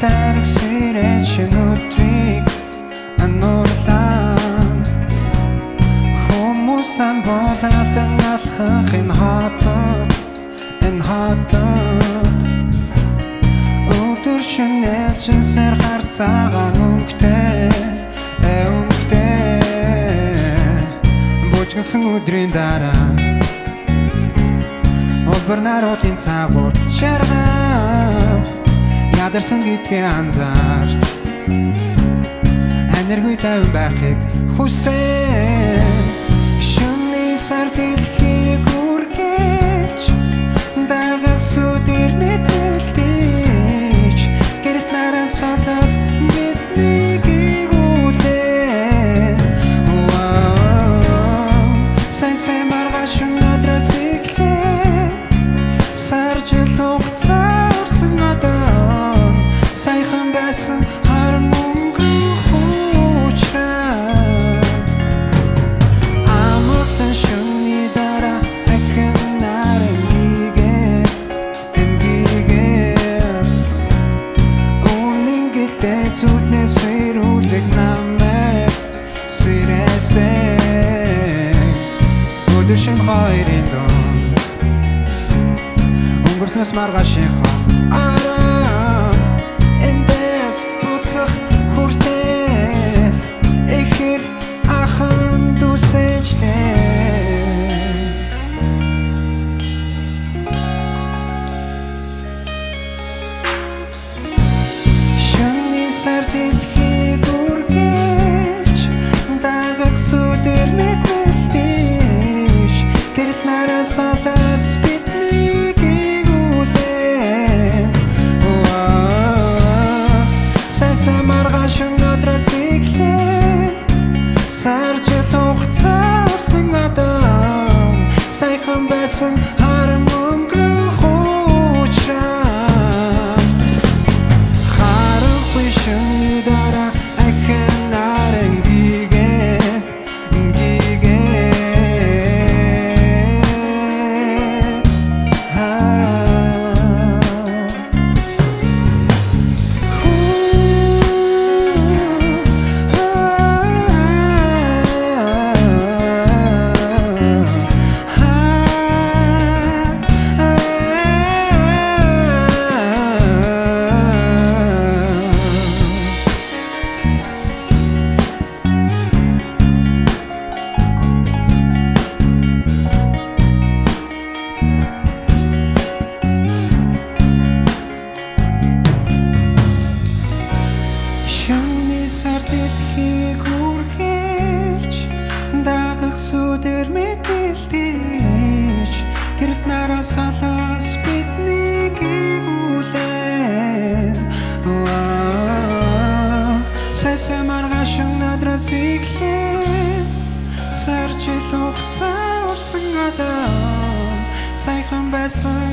дарах сэрэж өдрийг ануурлаа хүмүүсийн болоодан алхах энэ хотод өдөр шөнөөлжсээр гарцаагаа өнгөтэй бужигсан өдрийн дараа Олбор наруулын цагуур шаргав ядарсан гэдгээ анзаарч энерги тавин байхыг хүсээ шөнийн сар дэлхийг үргэлж дагах сүдэр мэдээлдэж гэрэлт наран солоос биднийг игүүлээ сайн маргааш өнөөдрөөс эхлээ сар жил хугацаа урсан надад сайхан байсан харам өнгөрөх учраа амарлан шөнийн дараа ахин наран гигээ үнэн гэлтэй зүтнээс сэрүүлэг намайг сэрээсэй өдөшин хоёрын дон өнгөрснөөс маргаашийн арам эндээс буцах хүртэл ихэр ахын дүсэжтэй шөнийн сар дэлхийг үргэлж дагах сүдэр мэдээлдэж гэрэл нараа солоос биднийг игүүлээ сайн маргааш өнөөдрөөс эхлээ сар жил хугацаа урсан надад сайхан байсан харам өнгөрөх учраа харахгүй шөнийн дараа ахин наран гигээ шөнийн сар дэлхийг үргэлж дагах сүдэр мэдээлдэж гэрэлт нараа солоос биднийг игүүлээ сайн маргааш өнөөдрөөс эхлээ сар жил хугацаа урсан надад сайхан байсан